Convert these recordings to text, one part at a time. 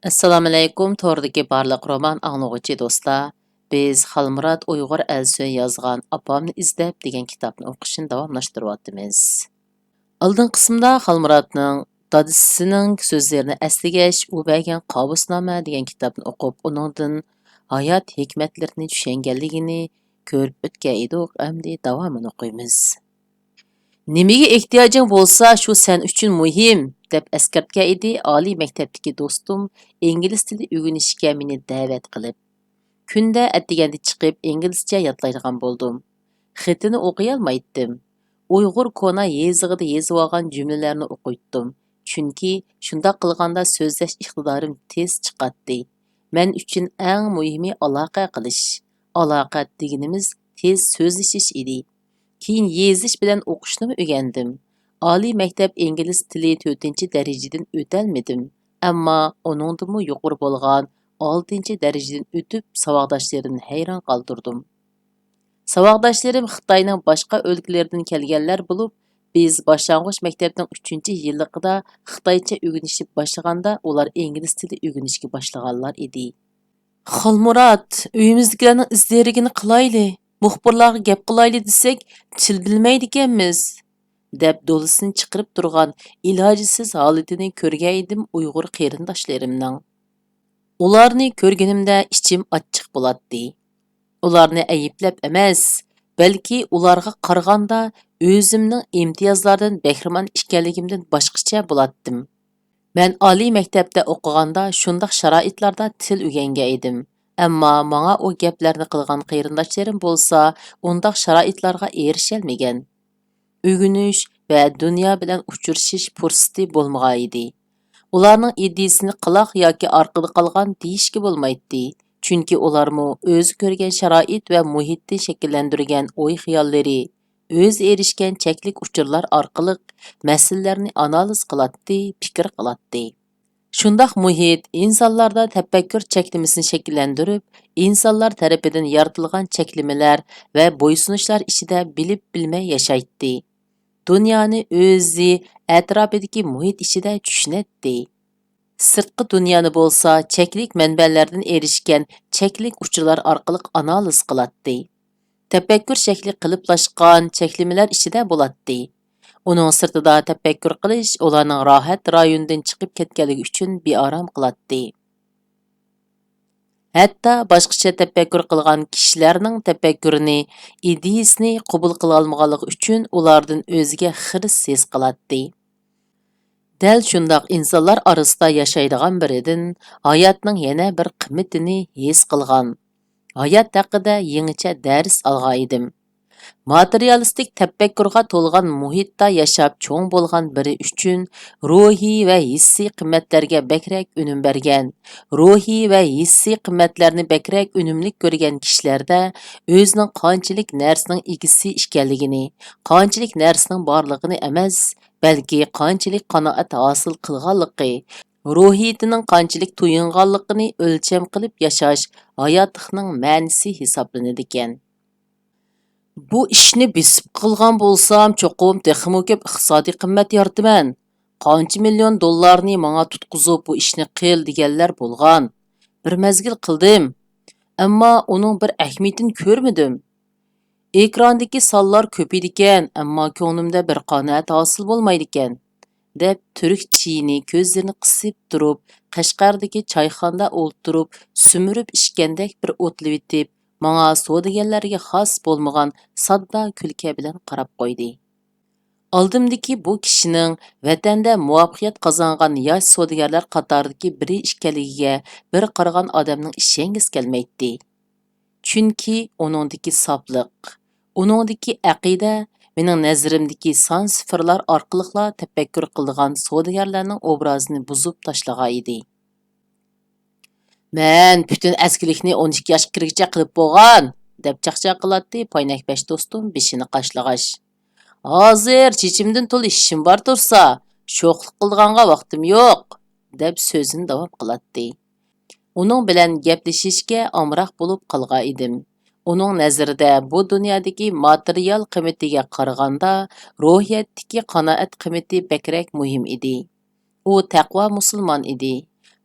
Assalomu alaykum, to'rdagi barliq roman anglag'uchi do'stlar. Biz Xalmurod Uyg'ur Elsoy yozgan Apamni izlab degan kitobni o'qishni davomlashtiryapmiz. Oldin qismda Xalmurodning dadisining so'zlarini eslagach, u bergan Qobusnoma degan kitobni o'qib, uningdan hayot hikmatlarini tushunganligini ko'rib o'tgan edik. Endi davomini o'qiymiz. Nimaga ehtiyojing bo'lsa, shu sen uchun muhim, deb eskartgan edi oliy maktabdagi do'stim ingliz tili o'rganishga meni da'vat qilib. Kunda atdiganda chiqib inglizcha yodlaydigan bo'ldim. Xitini o'qiy olmaydim. Uyg'ur kona yezig'ida yezib olgan jumlalarni o'qiydim. Chunki shunda qilganda so'zlash iqtidorim tez chiqadi. Men uchun eng muhimi aloqa qilish. Aloqa deganimiz tez so'zlashish edi. Keyin yezish bilan o'qishni o'rgandim. Oliy maktab ingliz tili 4-darajadan o'talmadim, ammo uningdimi yuqori bo'lgan 6-darajadan o'tib savodoshlarimni hayron qoldirdim. Savodoshlarim Xitoyning boshqa o'lkalaridan kelganlar bo'lib, biz boshlang'ich maktabning 3-yilligida Xitoycha o'rganishni boshlaganda ular ingliz tili o'rganishga boshlaganlar edi. Xalmurod, uyimizdagilarning izlarigini qilayli. Muxbirlarga gap qilayli desak, til bilmaydi ekanmiz, deb do'lisini chiqirib turgan ilojisiz holatini ko'rgan edim Uyg'ur qarindoshlarimning. Ularni ko'rganimda ichim achchiq bo'ladi. Ularni ayblab emas, balki ularga qaraganda o'zimning imtiyozlardan bahramand ekanligimdan boshqacha bo'latdim. Men oliy maktabda o'qiganda shundaq sharoitlarda til o'rgangan edim. Ammo menga o gaplarni qilgan qarindoshlarim bo'lsa, undaq sharoitlarga erisholmagan. O'rganish va dunyo bilan uchrashish fursati bo'lmagan edi. Ularning ideyasini quloq yoki orqada qolgan deyishga bo'lmaydi. Chunki ularmi o'zi ko'rgan sharoit va muhitni shakllantirgan o'y-xiyollari, o'z erishgan cheklik uchurlar orqali masalalarni analiz qiladi, fikr qiladi. Shundaq muhit insonlarda tafakkur cheklamasini shakllantirib, insonlar tarafidan yaratilgan cheklamalar va bo'ysunishlar ichida bilib bilmay yashaydi. Dunyoni o'zi atrofidagi muhit ichida tushunadi. Sirtqi dunyoni bo'lsa, cheklik manbalardan erishgan cheklik uchurlar orqali analiz qiladi. Tafakkur shakli qiliblashgan cheklamalar ichida bo'ladi. Uning sirtida tafakkur qilish ularning rohat rayonidan chiqib ketganligi uchun beorom qiladi. Hatto boshqacha tafakkur qilgan kishilarning tafakkurini, ideyasini qabul qila olmaganligi uchun ulardan o'ziga xirs his qiladi. Dal shundoq insonlar orasida yashaydigan biridan hayotning yana bir qimmatini his qilgan. Hayot haqida yangicha dars olgan edim. Materialistik tafakkurga to'lgan muhitda yashab cho'ng bo'lgan biri uchun ruhiy va hissiy qimmatlarga bakrak unum bergan, ruhiy va hissiy qimmatlarni bakrak unumlik ko'rgan kishilarda o'zining qanchalik narsaning egisi ekanligini, qanchalik narsaning borligini emas, balki qanchalik qanoat hosil qilganligi, ruhiyatining qanchalik to'yinganligini o'lcham qilib yashash hayotning ma'nisi hisoblanadi ekan. Bu ishni besib qilgan bo'lsam, cho'qim texmo ko'p iqtisodiy qimmat yarataman. Qancha million dollarni menga tutqizib bu ishni qil deganlar bo'lgan. Bir mezgil qildim, ammo uning bir ahamiyatini ko'rmadim. Ekrandagi sonlar ko'paydi ekan, ammo ko'nglimda bir qanoat hosil bo'lmaydi ekan, deb turkchini ko'zlarini qisib turib, Qashqardagi choyxonada o'ltirib, sumirib ishgandek bir o'tlayotib, menga savdogarlarga xos bo'lmagan sodda kulka bilan qarab qo'ydi. Oldimdagi bu kishining vatanda muvaffaqiyat qozongan yosh savdogarlar qatoridagi biri ekanligiga bir qaragan odamning ishongiz kelmaydi. Chunki uningdagi sofliq, uningdagi aqida mening nazarimdagi son sifirlar orqali tafakkur qilgan savdogarlarning obrazini buzib tashlagan edi. Men bütün askilikni 12 yoshga kirgicha qilib bo'lgan, deb chaqchaq qiladi poynakbash do'stim beshini qashlag'ash. Hozir chechimdan to'la ishim bor tursa, sho'xlik qilganga vaqtim yo'q, deb so'zini davom qiladi. Uning bilan gaplashishga amroq bo'lib qolgan edim. Uning nazarida bu dunyodagi material qiymatiga qaraganda ruhiyatdagi qanoat qiymati bakrak muhim edi. U taqvo musulmon edi.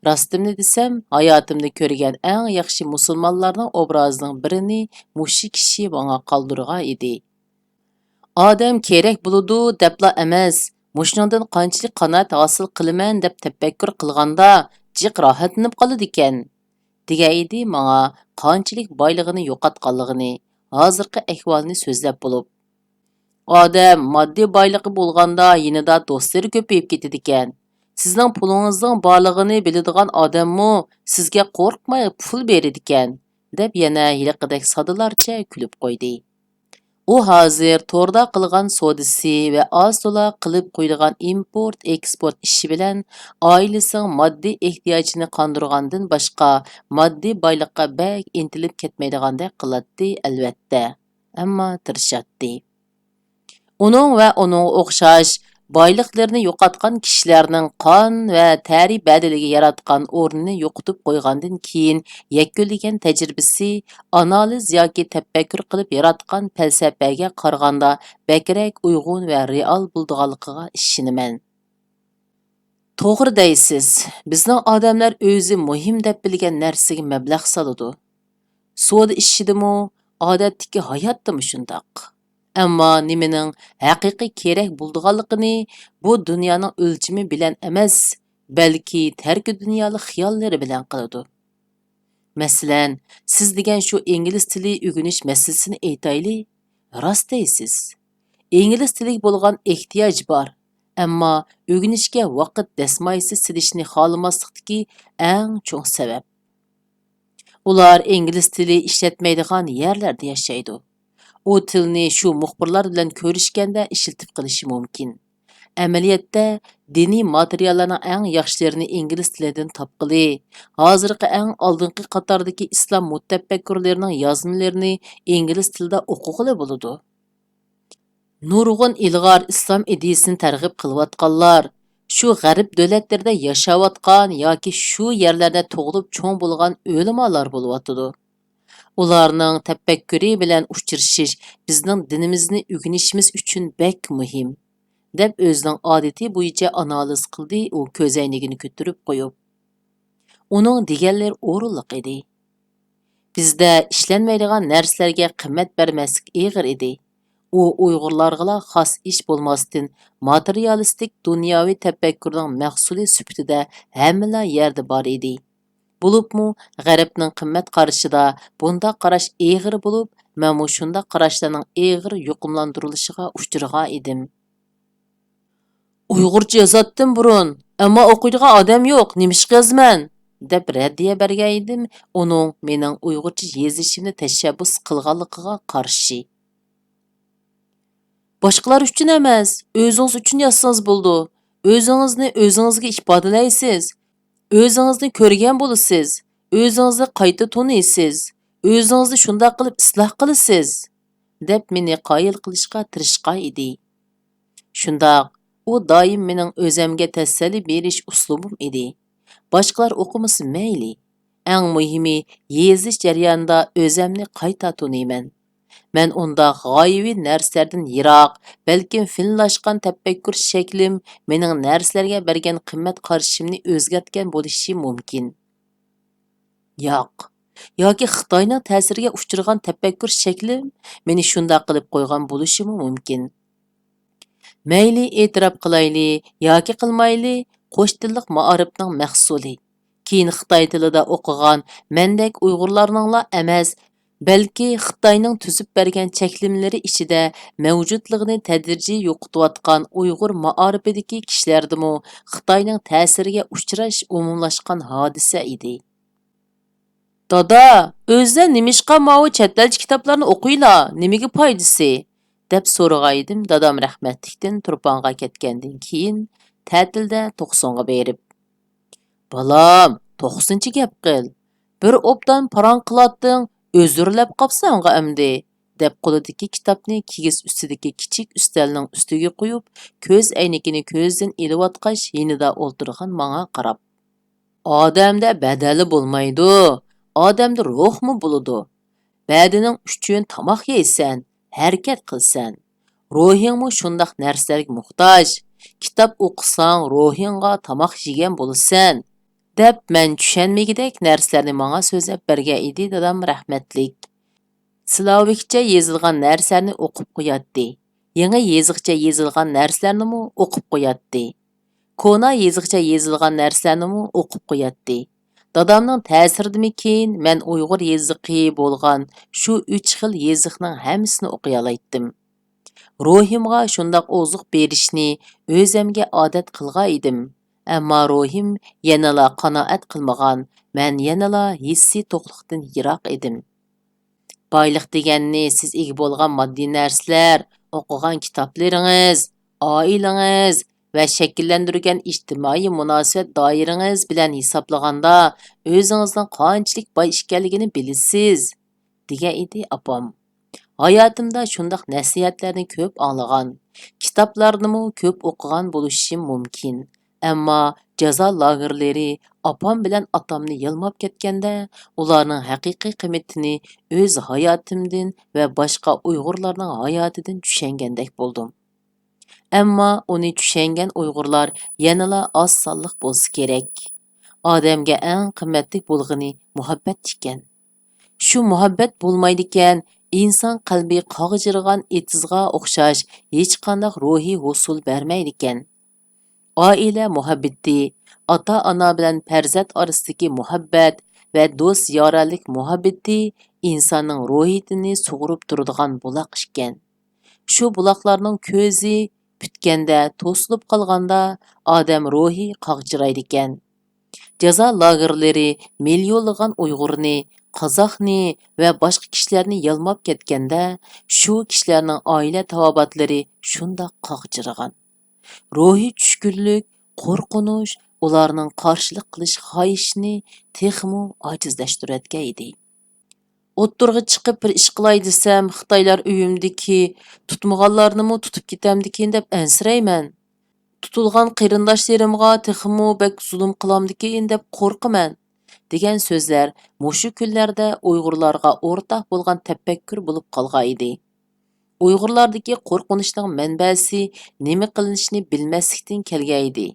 Rostimni desam, hayotimda ko'rgan eng yaxshi musulmonlarning obrazining birini mushi kishi menga qoldirgan edi. Odam kerak bo'ludi debla emas, mushningdan qanchalik qanoat hosil qilaman deb tafakkur qilganda jiq rohatlanib qoladi ekan. Degan edi menga qanchalik boyligini yo'qotganligini, hozirgi ahvolini so'zlab bo'lib. Odam moddiy boyligi bo'lganda yanida do'stlari ko'payib ketadi ekan. Sizning pulingizning borlig'ini biladigan odammi sizga qo'rqmay pul beradi ekan, deb yana yiliqidek sadalarcha kulib qo'ydi. U hozir to'rda qilgan sodisi va oz-to'la qilib qo'ydigan import-eksport ishi bilan oilasining moddiy ehtiyojini qondirgandan boshqa moddiy boyliqqa bak intilib ketmaydigandek qiladi albatta. Ammo tirishadi. Uning va uning o'xshash boyliqlarini yo'qotgan kishilarning qon va tari badaliga yaratgan o'rnini yo'qotib qo'ygandan keyin yakkunlagan tajribasi analiz yoki tafakkur qilib yaratgan falsafaga qaraganda bakrak uyg'un va real bo'lganligiga ishonaman. To'g'ri deysiz. Bizning odamlar o'zi muhim deb bilgan narsaga mablag' soladi. So'da ishidimi, odatdagi hayotdami shundoq. Ammo nimaning haqiqiy kerak bo'lganligini bu dunyoning o'lchimi bilan emas, balki tarki dunyolik xiyollari bilan qiladi. Masalan, siz degan shu ingliz tili o'rganish masalasini aytayli. Rost deysiz. Ingliz tiliga bo'lgan ehtiyoj bor, ammo o'rganishga vaqt dasmoyisi silishni xolamaslikdagi eng cho'ng sabab. Ular ingliz tili ishlatmaydigan yerlarda yashaydi. U tilni shu muxbirlar bilan ko'rishganda ishlatib qilishi mumkin. Amaliyotda diniy materiallarning eng yaxshilarini ingliz tilidan topqili, hozirgi eng oldingi qatordagi islom mutafakkirlarining yozmalarini ingliz tilida o'qig'ili bo'ladi. Nurg'un ilg'or islom ideyasini targ'ib qilayotganlar, shu g'arb davlatlarida yashayotgan yoki shu yerlarda tug'ilib cho'ng bo'lgan o'limalar bo'layotdi. Ularning tafakkuri bilan uchrashish bizning dinimizni o'rganishimiz uchun bek muhim, deb o'zining odati bo'yicha analiz qildi u ko'zoynagini ko'tarib qo'yib. Uning deganlari o'rinliq edi. Bizda ishlanmaydigan narsalarga qimmat bermaslik ig'ir edi. U Uyg'urlarga xos ish bo'lmasdan materialistik dunyoviy tafakkurning mahsuli sifatida hamma yerda bor edi. Bulubmu g'arbning qimmat qarashida bunda qarash ig'ir bo'lib, men shunda qarashlarning ig'ir yuqumlantirilishiga uchragan edim. Uyg'urcha yozatdim burun, ammo o'qiydigan odam yo'q, nimishqa yozman, deb raddiya bergan edim, uning mening Uyg'urcha yozishimni tashabbus qilganligiga qarshi. Boshqalar uchun emas, o'zingiz uchun yozsangiz bo'ldi. O'zingizni o'zingizga ifodalaysiz. O'zingizni ko'rgan bo'lasiz. O'zingizni qayta tunaysiz. O'zingizni shunday qilib isloh qilasiz, deb meni qoyil qilishga tirishgan edi. Shundoq, u doim mening o'zimga tasalli berish uslubim edi. Boshqalar o'qimasa mayli. Eng muhimi, yezish jarayonida o'zimni qayta tunayman. Men unda g'oyaviy narsalardan yiroq, balkim finlashgan tafakkur shaklim mening narsalarga bergan qimmat qarashimni o'zgartgan bo'lishi mumkin. Yo'q, yoki Xitoyning ta'siriga uchragan tafakkur shaklim meni shunday qilib qo'ygan bo'lishi mumkin. Mayli e'tirof qilayli yoki qilmayli, qo'sh tillik ma'arifning mahsuli. Keyin Xitoy tilida o'qigan mendek Uyg'urlarningla emas, balki Xitoyning tuzib bergan cheklimlari ichida mavjudligini tadrijiy yo'qotayotgan Uyg'ur ma'arifidagi kishilardimi Xitoyning ta'siriga uchrash umumlashgan hodisa edi. Dada, o'zda nimishqa mavi chet-elchi kitoblarni o'qiylar, nimaga foydasi? Deb so'ragaydim dadam rahmatlikdan turponga ketgandan keyin ta'tilda 90 ga berib. Balam, 90-chi gap qil. Bir obdan parang qilatding, o'zurlab qopsanga amdi, deb qo'lidagi kitobni kigiz ustidagi kichik ustalning ustiga qo'yib, ko'z aynigini ko'zdan eliyotqach, yinida o'ltirgan menga qarab. Odamda badali bo'lmaydi, odamda ruhmi bo'ladi. Badining uchun tomoq yeysan, harakat qilsan. Ruhingmi shundaq narsalarga muhtoj. Kitob o'qisang, ruhingga tomoq yegan bo'lasan, deb men tushunmagidek narsalarni menga so'zlab bergan edi dadam rahmatlik. Slavikcha yezilgan narsalarni o'qib qo'yatdi. Yangi yeziqcha yezilgan narsalarni o'qib qo'yatdi. Kona yeziqcha yezilgan narsalarni o'qib qo'yatdi. Dadamning ta'siridimikin men Uyg'ur yeziqi bo'lgan shu 3 xil yeziqning hammasini o'qiy olaydim. Ruhimga shundoq oziq berishni o'zimga odat qilgan edim. Ammo ruhim yanala qanoat qilmagan, men yanala hissiy to'qliqdan yiroq edim. Boyliq deganni siz ega bo'lgan moddiy narsalar, o'qigan kitoblaringiz, oilangiz va shakllantirgan ijtimoiy munosabat doirangiz bilan hisoblaganda o'zingizning qanchalik boy ekanligini bilasiz, degan edi opam. Hayotimda shundoq nasihatlarni ko'p anglagan, kitoblarni ko'p o'qigan bo'lishim mumkin. Ammo jazo lagerlari opam bilan otamni yilmab ketganda, ularning haqiqiy qiymatini o'z hayotimdan va boshqa Uyg'urlarning hayotidan tushungandek bo'ldim. Ammo uni tushungan Uyg'urlar yanala oz sonliq bo'lsa kerak. Odamga eng qimmatli bo'lg'ini muhabbat ekan. Shu muhabbat bo'lmaydi ekan, inson qalbi qog'jirgan etizga o'xshash hech qanday ruhiy hosul bermaydi ekan. Oila muhabbati, ota-ona bilan farzand orasidagi muhabbat va do'st yoralik muhabbati insonning ruhiyatini sug'urib turadigan buloq ekan. Shu buloqlarning ko'zi bitganda, to'silib qolganda odam ruhi qog'jiraydi ekan. Jazo lagerlari millionlagan Uyg'urni, qozoqni va boshqa kishilarni yalmab ketganda, shu kishilarning oila tavobatlari shundoq qog'jirgan. Ruhiy tushkunlik, qo'rqinish ularning qarshilik qilish xohishini texmo ojizlashtirayotgan edi. O'ttirg'i chiqib bir ish qilay desam, Xitoylar uyimdiki tutmaganlarni tutib ketamdikin deb ansirayman. Tutilgan qarindoshlarimga texmo bek zulm qilamdikin deb qo'rqaman, degan so'zlar mushu kunlarda Uyg'urlarga o'rtaq bo'lgan tafakkur bo'lib qolgan edi. Uyg'urlardagi qo'rqinishning manbasi nima qilinishini bilmaslikdan kelgan edi.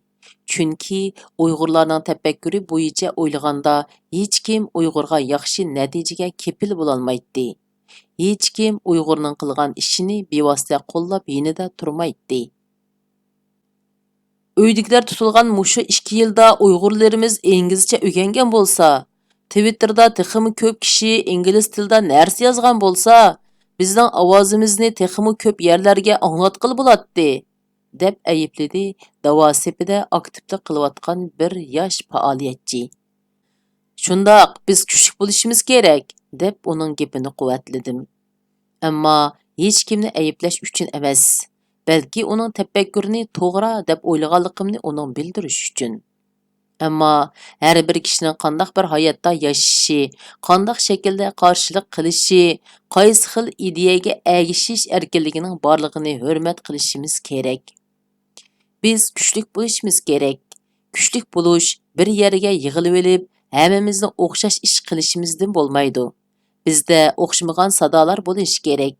Chunki Uyg'urlarning tafakkuri bo'yicha o'ylaganda hech kim Uyg'urga yaxshi natijaga kepil bo'lolmaydi. Hech kim Uyg'urning qilgan ishini bevosita qo'llab yonida turmaydi. Uydagilar tutilgan mushu 2 yilda Uyg'urlarimiz inglizcha o'rgangan bo'lsa, Twitterda texmi ko'p kishi ingliz tilida narsa yozgan bo'lsa, bizning ovozimizni texmi ko'p yerlarga anglatqili bo'ladi, deb aybladi davosipida aktivlik qilayotgan bir yosh faoliyatchi. Shundoq, biz kuchli bo'lishimiz kerak, deb uning gapini quvvatladim. Ammo hech kimni ayblash uchun emas, balki uning tafakkurini to'g'ri deb o'ylaganligimni uning bildirish uchun. Ammo har bir kishining qanday bir hayotda yashashi, qanday shaklda qarshilik qilishi, qaysi xil ideyaga ergashish erkinligining borligini hurmat qilishimiz kerak. Biz kuchli bo'lishimiz kerak. Kuchli bo'lish bir yerga yig'ilib olib, hammamizni o'xshash ish qilishimizdan bo'lmaydi. Bizda o'xshamagan sadolar bo'lishi kerak.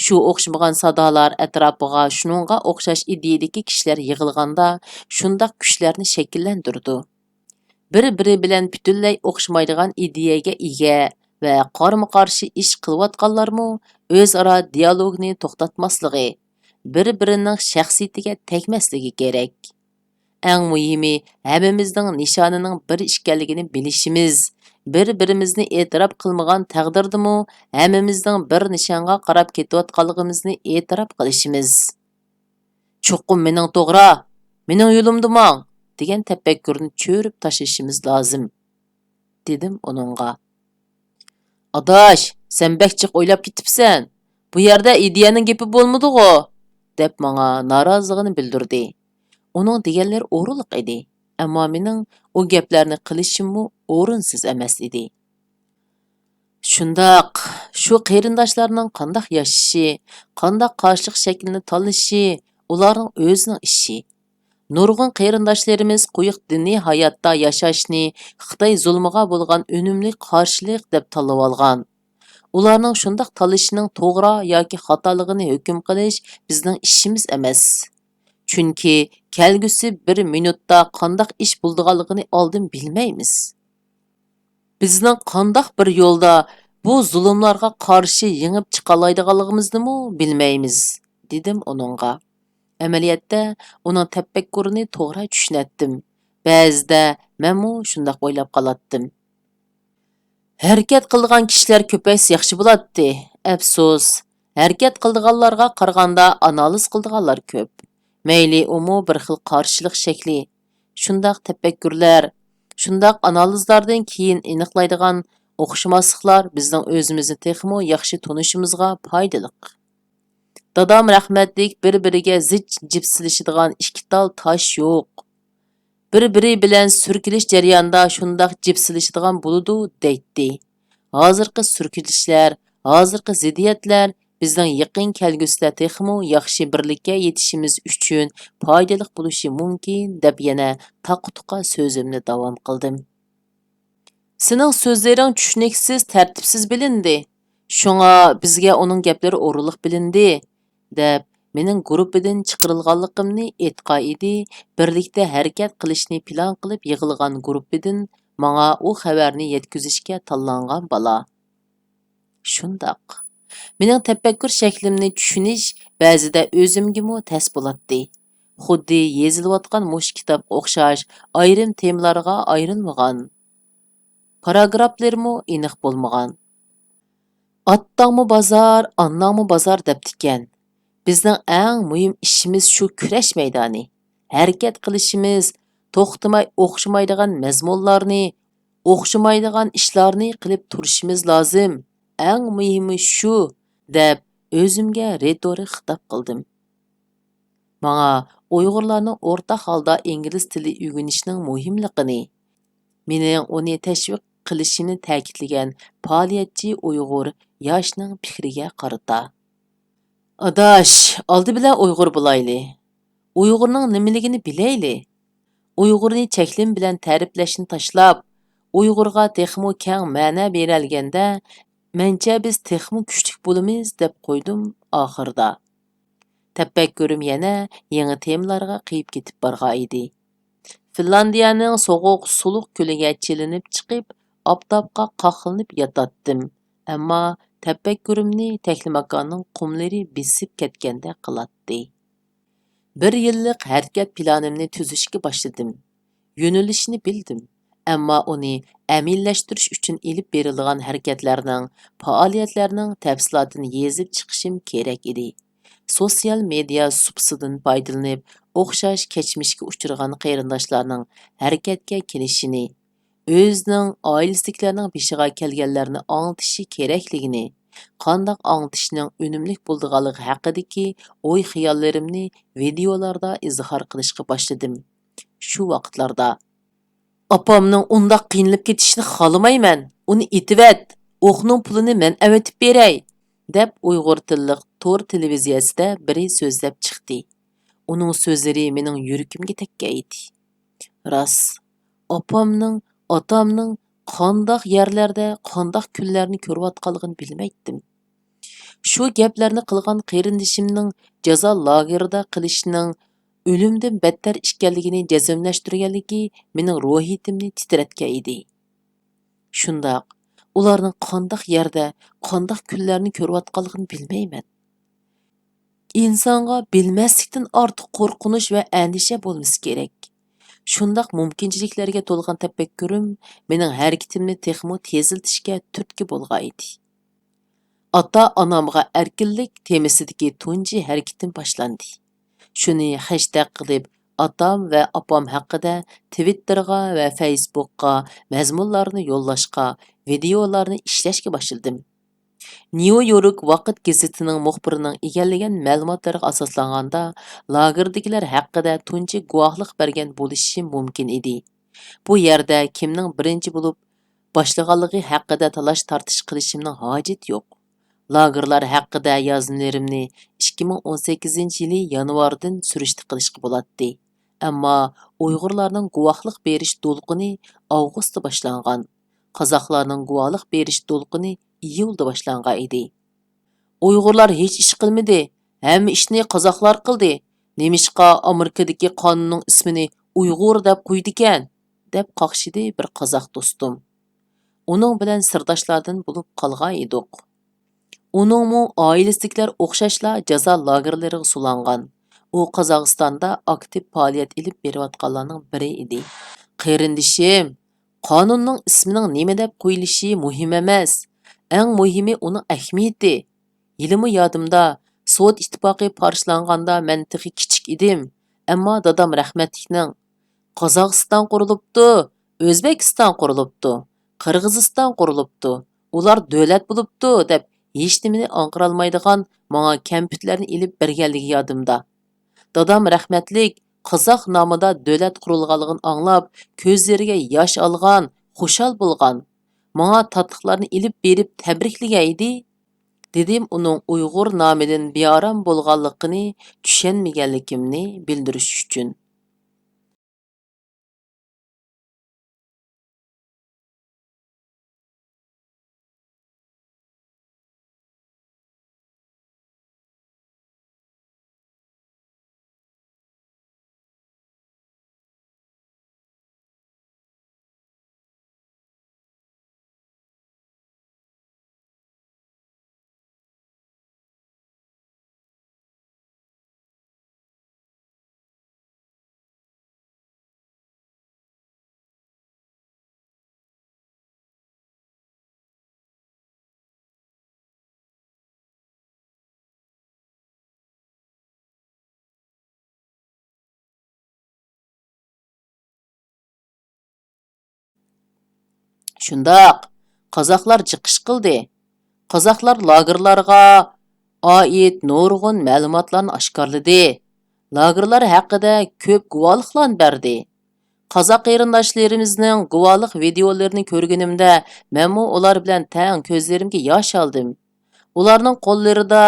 Shu o'xshamagan sadolar atrofiga shuningga o'xshash ideyadagi kishilar yig'ilganda shundoq kuchlarni shakllantirdi. Bir-biri bilan butunlay o'xshamaydigan ideyaga ega va qarama-qarshi ish qilayotganlarmi o'zaro dialogni to'xtatmasligi, bir-birining shaxsiyatiga tegmasligi kerak. Eng muhimi, hammamizning nishonining bir ekanligini bilishimiz, bir-birimizni e'tirof qilmagan taqdirdami, hammamizning bir nishonga qarab ketayotganligimizni e'tirof qilishimiz. Cho'qim mening to'g'ri, mening yo'limda mang, degan tafakkurni cho'rib tashlashimiz lozim, dedim uningga. Adash, sen bakchiq o'ylab ketibsan. Bu yerda ideyaning gapi bo'lmadi-ku, deb menga noroziligini bildirdi. Uning deganlari o'rinliq edi, ammo mening u gaplarni qilishimmi o'rinsiz emas edi. Shundoq, shu qarindoshlarning qanday yashashi, qanday qarshilik shaklini tanlashi ularning o'zining ishi. Nurg'un qarindoshlarimiz quyuq diniy hayotda yashashni Xitoy zulmiga bo'lgan unumli qarshilik deb tanlab olgan. Ularning shundoq tanlashining to'g'ri yoki xatoligini hukm qilish bizning ishimiz emas. Chunki kelgusi bir minutda qandaq ish bo'ldiganligini oldin bilmaymiz. Bizning qandaq bir yo'lda bu zulmlarga qarshi yengib chiqalaydiganligimizni bilmaymiz, dedim uningga. Amaliyotda uning tafakkurini to'g'ri tushunatdim. Ba'zida menmu shundoq o'ylab qolatdim. Harakat qilgan kishilar ko'paysa yaxshi bo'ladi. Afsus, harakat qilganlarga qaraganda analiz qilganlar ko'p. Mayli umu bir xil qarshilik shakli. Shundoq tafakkurlar, shundoq analizlardan keyin aniqlaydigan o'xshamasliklar bizning o'zimizni texmo yaxshi tunishimizga foydaliq. Dadam rahmatlik bir-biriga zich jipsilishadigan ikki tal tosh yo'q. Bir-biri bilan surkilish jarayonida shundoq jipsilishadigan bo'ladi deydi. Hozirgi surkilishlar, hozirgi ziddiyatlar bizning yaqin kelgusida texmo yaxshi birlikka yetishimiz uchun foydali bo'lishi mumkin deb yana taqtuqa so'zimni davom qildim. Sening so'zlaring tushuniksiz, tartibsiz bilindi. Shunga bizga uning gaplari o'rinliq bilindi, deb mening gruppadan chiqarilganligimni aytgan edi. Birlikda harakat qilishni plan qilib yig'ilgan gruppadan menga u xabarni yetkazishga tanlangan bola. Shundoq. Mening tafakkur shaklimni tushunish ba'zida o'zimgami tas bo'ladi. Xuddi yezilayotgan mush kitobga o'xshash ayrim temalarga ayrilmagan. Paragraflarmi aniq bo'lmagan. Attangmi bozor, annangmi bozor debdikan. Bizning eng muhim ishimiz shu kurash maydoni. Harakat qilishimiz, to'xtamay o'xshamaydigan mazmunlarni, o'xshamaydigan ishlarni qilib turishimiz lozim. Eng muhimi shu, deb o'zimga retori xitob qildim. Menga Uyg'urlarning o'rtaq holda ingliz tili o'rganishning muhimligini, mening uni tashviq qilishini ta'kidlagan faoliyatchi Uyg'ur yoshning fikriga qarata. Adash, oldi bilan Uyg'ur bo'layli. Uyg'urning nimaligini bilayli. Uyg'urni cheklim bilan ta'riflashni tashlab, Uyg'urga texmo keng ma'no berilganda, mencha biz texmo kuchlik bo'lamiz deb qo'ydim oxirda. Tafakkurim yana yangi temalarga qiyib ketib borgan edi. Finlandiyaning so'g'uq suluq ko'liga chilinib chiqib, oftobga qoqilib yotatdim. Ammo tafakkurimni Taklimakonning qumlari besib ketganda qilatdi. Bir yillik harakat planimni tuzishga boshladim. Yo'nalishni bildim. Ammo uni amillashtirish uchun ilib berilgan harakatlarning, faoliyatlarning tafsilotini yezib chiqishim kerak edi. Sotsial media subsididan foydalanib, o'xshash kechmishga uchragan qarindoshlarning harakatga kelishini, o'zining oilasidagilarning beshiga kelganlarni anglatishi kerakligini, qandoq anglitishning unumli bo'lganligi haqidagi o'y-xayollarimni videolarda izhor qilishga boshladim. Shu vaqtlarda opamning undoq qiynalib ketishini xolamayman. Uni itivat, o'qning pulini men avatib beray, deb Uyg'ur tillik to'r televiziyasida biri so'zlab chiqdi. Uning so'zlari mening yuragimga tekkan edi. Rost, opamning, otamning qandoq yerlarda, qandoq kunlarni ko'rayotganligini bilmaydim. Shu gaplarni qilgan qarindishimning jazo lagerida qilishining o'limdan battar ekanligini jazmlashtirganligi mening ruhiyatimni titratgan edi. Shundoq, ularning qandoq yerda, qandoq kunlarni ko'rayotganligini bilmayman. İnsonga bilmaslikdan ortiq qo'rqinish va andisha bo'lmasi kerak. Shundoq mumkinchiliklarga to'lgan tafakkurim mening harakatimni texmo teziltishga turtki bo'lgan edi. Ota-onamga erkinlik temasidagi tunji harakatim boshlandi. Shuni hashtag qilib, otam va opam haqida Twitterga va Facebookga mazmunlarni yo'llashga, videolarni ishlashga boshladim. New York Vaqt gazetining muxbirining egallagan ma'lumotlariga asoslanganda, lagerdagilar haqida tunji guvohlik bergan bo'lishi mumkin edi. Bu yerda kimning birinchi bo'lib boshlaganligi haqida talash tartish qilishimning hojat yo'q. Lagerlar haqida yozmalarımni 2018-yili yanvardan surishti qilishga bo'ladi. Ammo Uyg'urlarning guvohlik berish to'lqini avgustda boshlangan. Qozoqlarning guvohlik berish to'lqini iyulda boshlangan edi. Uyg'urlar hech ish qilmadi. Hamma ishni qozoqlar qildi. Nemishqa Amerikadagi qonunning ismini Uyg'ur deb qo'ydigan, deb qaqshidi bir qozoq do'stim. Uning bilan sirdoshlardan bo'lib qolgan edik. Uningmu oilasidagilar o'xshashla jazo lagerlariga sulangan. U Qozog'istonda aktiv faoliyat ilib berayotganlarning biri edi. Qarindishim, qonunning ismining nima deb qo'yilishi muhim emas. Eng muhimi uning ahamiyati. Yilimi yodimda, Sovet ittifoqi parchalanganda men texi kichik edim. Ammo dadam rahmatlikning Qozog'iston qurilibdi, O'zbekiston qurilibdi, Qirg'iziston qurilibdi. Ular davlat bo'libdi deb hech nimani anqirolmaydigan menga kompyuterlarni ilib berganligi yodimda. Dadam rahmatlik Qozoq nomida davlat qurilganligini anglab, ko'zlariga yosh olgan, xushal bo'lgan. Menga tatliqlarni ilib berib tabriklagan edi. Dedim uning Uyg'ur nomidan bearam bo'lganligini tushunmaganligimni bildirish uchun. Shundaq, qozoqlar chiqish qildi. Qozoqlar lagerlarga oid nurg'un ma'lumotlarni oshkorladi. Lagerlar haqida ko'p guvohliklar berdi. Qozoq qarindoshlarimizning guvohlik videolarini ko'rganimda, menmu ular bilan tang ko'zlarimga yosh oldim. Ularning qo'llarida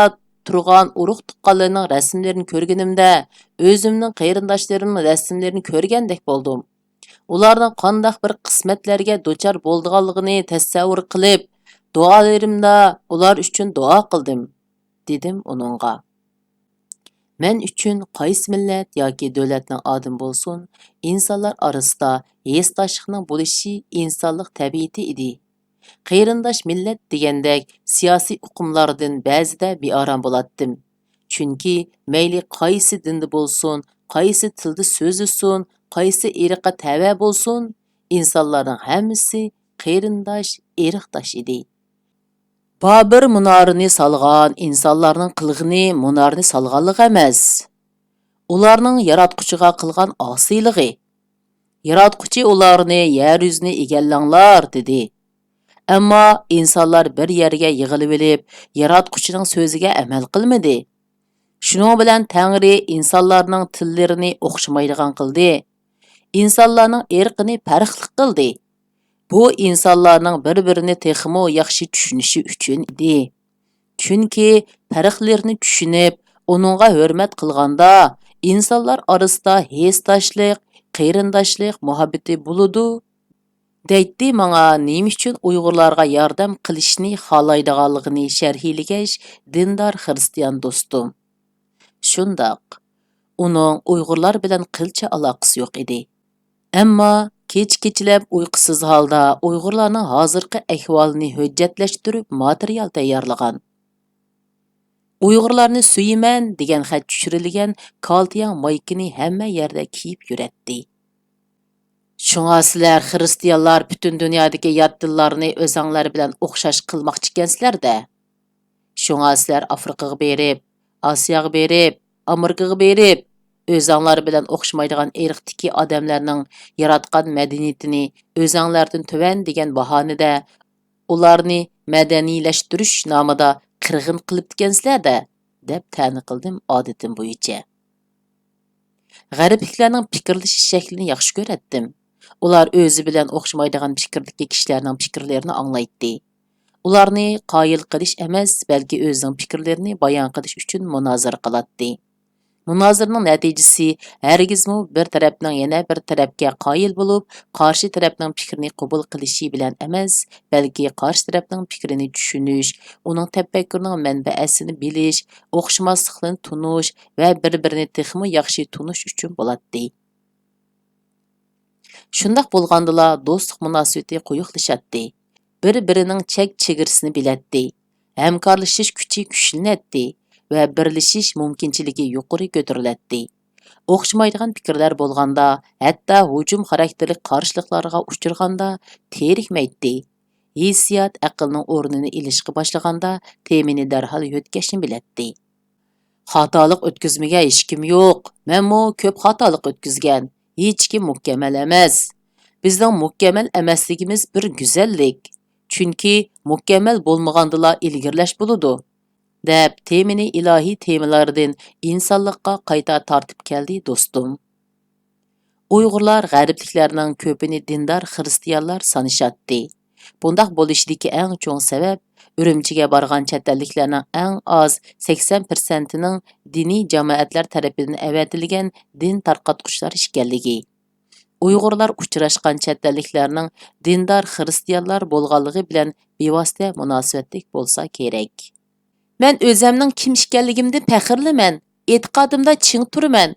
turgan urug' tuqqanlarning rasmlarini ko'rganimda, o'zimning qarindoshlarimning rasmlarini ko'rgandek bo'ldim. Ularning qandaq bir qismatlarga duchor bo'lganligini tasavvur qilib, duolarimda ular uchun duo qildim, dedim uningga. Men uchun qaysi millat yoki davlatning odam bo'lsin, insonlar orasida hesdoshlikning bo'lishi insonlik tabiati edi. Qarindosh millat degandek siyosiy uqumlardan ba'zida bearam bo'latdim. Chunki mayli qaysi dinda bo'lsin, qaysi tilda so'zlasin, qaysi irqqa tava bo'lsin, insonlarning hammasi qarindosh, irqdosh edi. Babir munorini salgan insonlarning qilg'ini munarni salganligi emas. Ularning yaratquchiga qilgan osiyligi. Yaratquchi ularni yer yuzini egallanglar dedi. Ammo insonlar bir yerga yig'ilib olib, yaratquchining so'ziga amal qilmadi. Shuning bilan Tangri insonlarning tillarini o'xshamaydigan qildi. İnsanlarning irqini farqli qildi. Bu insonlarning bir-birini texmo yaxshi tushunishi uchun edi. Chunki farqlarni tushunib, uningga hurmat qilganda, insonlar orasida hesdoshlik, qarindoshlik muhabbati bo'ladi. Deydi menga nima uchun Uyg'urlarga yordam qilishni xohlaydiganligini sharhlagach, dindor xristian do'stim. Shundoq, uning Uyg'urlar bilan qilcha aloqasi yo'q edi. Ammo kech-kechlab uyqusiz holda Uyg'urlarning hozirgi ahvolini hujjatlashtirib material tayyorlagan. Uyg'urlarni suyman degan xat tushirilgan Kaltiyang maykini hamma yerda kiyib yuratdi. Shunga sizlar xristianlar butun dunyodagi yot dillarni o'zinglar bilan o'xshash qilmoqchi ekansizlar-da. Shunga sizlar Afrikaga berib, Osiyoga berib, Amerikaga berib, o'zinglar bilan o'xshamaydigan irqdagi odamlarning yaratgan madaniyatini o'zinglardan tuvan degan bahonada ularni madaniylashtirish nomida qirg'in qilib ekansizlar-da, deb ta'na qildim odatim bo'yicha. G'arbliklarning fikrlash shaklini yaxshi ko'ratdim. Ular o'zi bilan o'xshamaydigan fikrdagi kishilarning fikrlarini anglaydi. Ularni qoyil qilish emas, balki o'zining fikrlarini bayon qilish uchun munozara qiladi. Munoziraning natijasi hargizmi bir tarafning yana bir tarafga qoyil bo'lib, qarshi tarafning fikrini qabul qilishi bilan emas, balki qarshi tarafning fikrini tushunish, uning tafakkurining manbaasini bilish, o'xshamasliklarni tunish va bir-birini texmi yaxshi tunish uchun bo'ladi. Shundaq bo'lgandila do'stlik munosabati quyuqlashadi. Bir-birining chek-chegarasini biladi. Hamkorlashish kuchi kuchlanadi va birlashish mumkinchiligi yuqori ko'tariladi. O'xshamaydigan fikrlar bo'lganda, hatto hujum xarakterli qarshiliklarga uchraganda terikmaydi. Hissiyot aqlning o'rnini ilishga boshlaganda temini darhol yo'tkashni biladi. Xatolik o'tkazmagan hech kim yo'q. Menmo ko'p xatolik o'tkazgan. Hech kim mukammal emas. Bizning mukammal emasligimiz bir go'zallik. Chunki mukammal bo'lmagandila ilgirlash bo'ladi. Deb temini ilohiy temalardan insonlikqa qayta tortib keldi do'stim. Uyg'urlar g'arbliklarning ko'pini dindor xristianlar sanashadi. Bundaq bo'lishidagi eng cho'ng sabab Urumchiga borgan chet elliklarning eng oz 80%ning diniy jamoatlar tarafidan avatilgan din tarqatquchilar ekanligi. Uyg'urlar uchrashgan chet elliklarning dindor xristianlar bo'lganligi bilan bevosita munosabatlik bo'lsa kerak. Men o'zimning kim ekanligimdan faxrliman. E'tiqodimda ching turaman.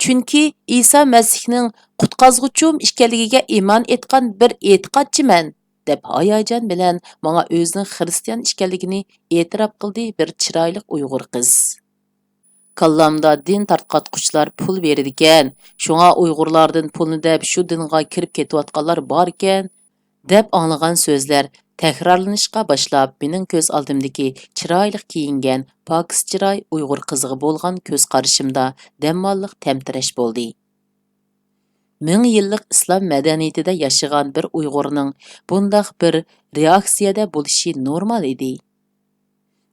Chunki Isa Masihning qutqazg'uchim ekanligiga iymon etgan bir e'tiqodchiman, deb hayajon bilan menga o'zining xristian ekanligini e'tirof qildi bir chiroyli Uyg'ur qiz. Kallamda din tarqatquchilar pul beradigan, shunga Uyg'urlardan pulni deb shu dinga kirib ketayotganlar bor ekan, deb anglagan so'zlar takrorlanishga boshlab, mening ko'z oldimdagi chiroyli kiyingan, pokis chiroy Uyg'ur qiziga bo'lgan ko'z qarashimda dammonliq tamtirash bo'ldi. 1000 yillik islom madaniyatida yashagan bir Uyg'urning bundaq bir reaksiyada bo'lishi normal edi.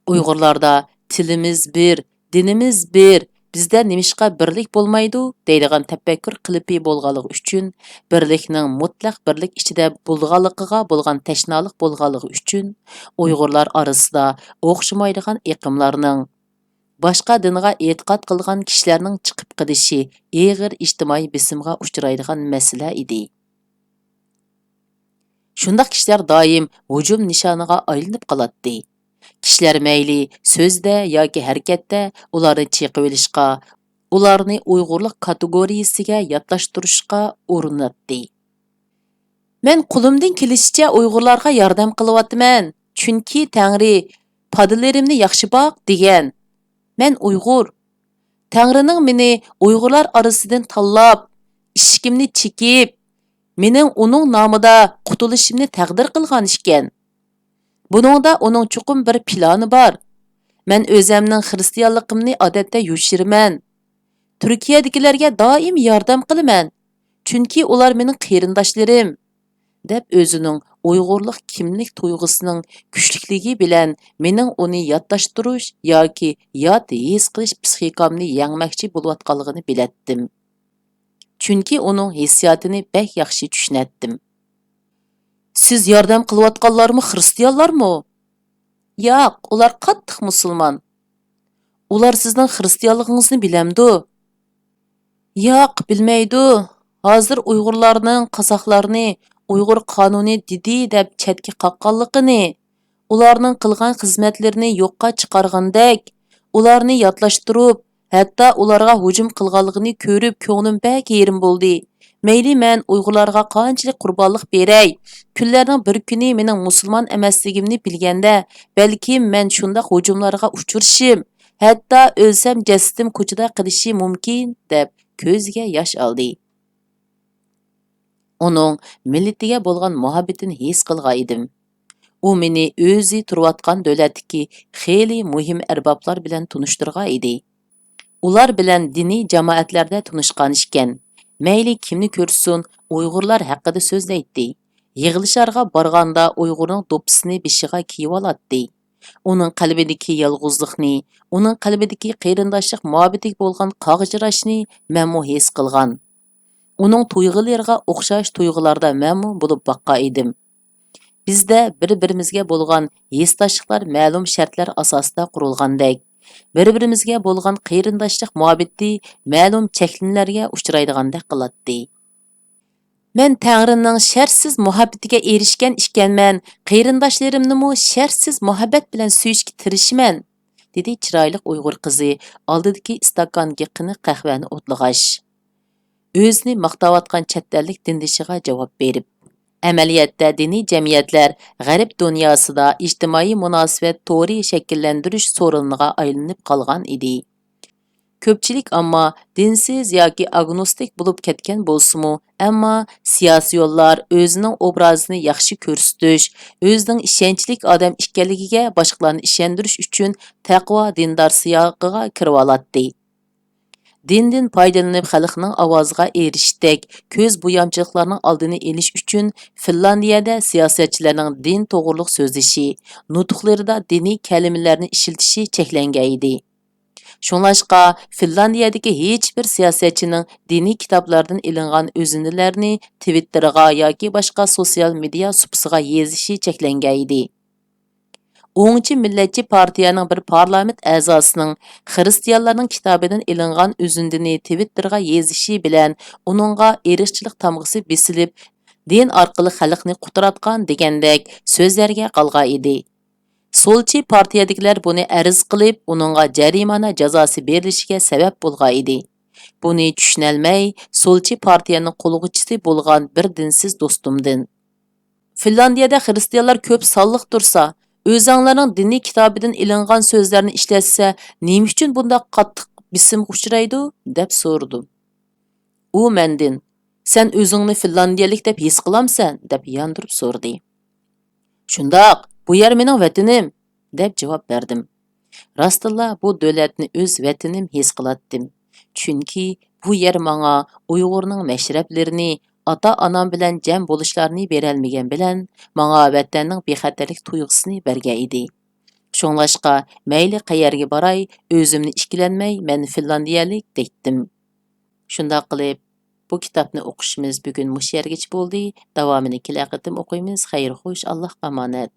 Uyg'urlarda tilimiz bir, dinimiz bir, bizda nimishqa birlik bo'lmaydi deydigan tafakkur qilipi bo'lganligi uchun, birlikning mutlaq birlik ichida bo'lganligiga bo'lgan tashnolik bo'lganligi uchun Uyg'urlar orasida o'xshamaydigan iqimlarning boshqa dinga e'tiqod qilgan kishilarning chiqib qidishi og'ir ijtimoiy bisimga uchraydigan masala edi. Shundaq kishilar doim hujum nishoniga aylanib qoladi. Kishilar mayli so'zda yoki harakatda ularni chiqib olishga, ularni Uyg'urlik kategoriyasiga yotlashtirishga urinadi. Men qo'limdan kelishicha Uyg'urlarga yordam qilyapman, chunki Tangri podalarimni yaxshi boq degan. Men Uyg'ur. Tangrining meni Uyg'urlar orasidan tanlab, ishkimni chekib, mening uning nomida qutulishimni taqdir qilgan ekan. Buningda uning chuqur bir plani bor. Men o'zimning xristianligimni odatda yushiraman. Turkiyadagilarga doim yordam qilaman. Chunki ular mening qarindoshlarim, deb o'zining Uyg'urlik kimlik tuyg'usining kuchlikligi bilan mening uni yodlashtirish yoki yod his qilish psixikamni yangmoqchi bo'layotganligini bilatdim. Chunki uning hissiyotini bek yaxshi tushunatdim. Siz yordam qilayotganlarmi xristianlarmi? Yo'q, ular qattiq musulmon. Ular sizning xristianligingizni bilamdi? Yo'q, bilmaydi. Hozir Uyg'urlarning qozoqlarni Uyg'ur qonuni dedi deb chetga qaqqanligini, ularning qilgan xizmatlarini yo'qqa chiqargandek, ularni yodlashtirib, hatto ularga hujum qilganligini ko'rib ko'nglim bek yerim bo'ldi. Mayli men Uyg'urlarga qanchalik qurbonlik beray, kunlarning bir kuni mening musulmon emasligimni bilganda, balki men shundaq hujumlarga uchrashim, hatto o'lsam jasadim ko'chada qilishi mumkin deb ko'ziga yosh oldi. Uning millatiga bo'lgan muhabbatini his qilgan edim. U meni o'zi turayotgan davlatdagi xeyli muhim arboblar bilan tunishtirgan edi. Ular bilan diniy jamoatlarda tunishgan ekan. Mayli kimni ko'rsin, Uyg'urlar haqida so'zlaydi. Yig'ilisharga borganda Uyg'urning do'ppisini beshiga kiyib oladi. Uning qalbidagi yolg'izlikni, uning qalbidagi qarindoshlik muhabbatiga bo'lgan qog'jirashni men his qilgan. Uning tuyg'ulariga o'xshash tuyg'ularda men bo'lib boqqan edim. Bizda bir-birimizga bo'lgan hissdoshliklar ma'lum shartlar asosida qurilgandek, Bir-birimizga bo'lgan qarindoshlik muhabbati ma'lum cheklimlarga uchraydigandek qiladi. Men Tangrining shartsiz muhabbatiga erishgan ekanman, qarindoshlarimni shartsiz muhabbat bilan suyishga tirishman, dedi chiroyli Uyg'ur qizi oldidagi istakonga qini qahvani o'tlag'ash. O'zini maqtayotgan chet ellik dindishiga javob berib, amaliyotda diniy jamiyatlar g'arb dunyosida ijtimoiy munosabat to'g'ri shakllantirish so'riniga aylanib qolgan edi. Ko'pchilik ammo dinsiz yoki agnostik bo'lib ketgan bo'lsa-mu, ammo siyosiy yo'llar o'zining obrazini yaxshi ko'rsatish, o'zining ishonchlik odam ekanligiga boshqalarni ishontirish uchun taqvo dindor siyoqiga kirib oladi. Dindan foydalanib xalqning ovoziga erishdik, ko'z bo'yamchiliklarning oldini olish uchun Finlandiyada siyosatchilarning din to'g'riliq so'zlashi, nutqlarida diniy kalimalarni ishiltishi cheklangan edi. Shunlashqa Finlandiyadagi hech bir siyosatchining diniy kitoblardan ilingan o'zinilarni Twitterga yoki boshqa sosial media supasiga yezishi cheklangan edi. O'ngchi millatchi partiyaning bir parlament a'zosining xristianlarning kitobidan ilingan o'zindini Twitterga yezishi bilan uningga erishchilik tamg'isi besilib, din orqali xalqni quturatgan degandek so'zlarga qolgan edi. Solchi partiyadagilar buni arz qilib, uningga jarimana jazosi berilishiga sabab bo'lgan edi. Buni tushunolmay, solchi partiyaning qo'lg'ichisi bo'lgan bir dinsiz do'stimdan. Finlandiyada xristianlar ko'p sonliq tursa, o'zinglarning diniy kitobidan ilingan so'zlarni ishlatsa, nima uchun bunday qattiq bisimga uchraydi deb so'radim. U mendan, "Sen o'zingni finlandiyalik deb his qilamsan?" deb yondirib so'radi. "Shundoq, bu yer mening vatanim" deb javob berdim. Rostilla bu davlatni o'z vatanim his qilatdim. Chunki bu yer menga Uyg'urning mashrablarini, ota-onam bilan jam bo'lishlarni berolmagan bilan, menga vatanning bexatarlik tuyg'usini bergan edi. Shunlashqa mayli qayerga boray, o'zimni ikkilanmay, men finlandiyalik deydim. Shundoq qilib, bu kitobni o'qishimiz bugun mush yergacha bo'ldi. Davomini kelaqatim o'qiymiz. Xayr xo'sh, Alloh omonat.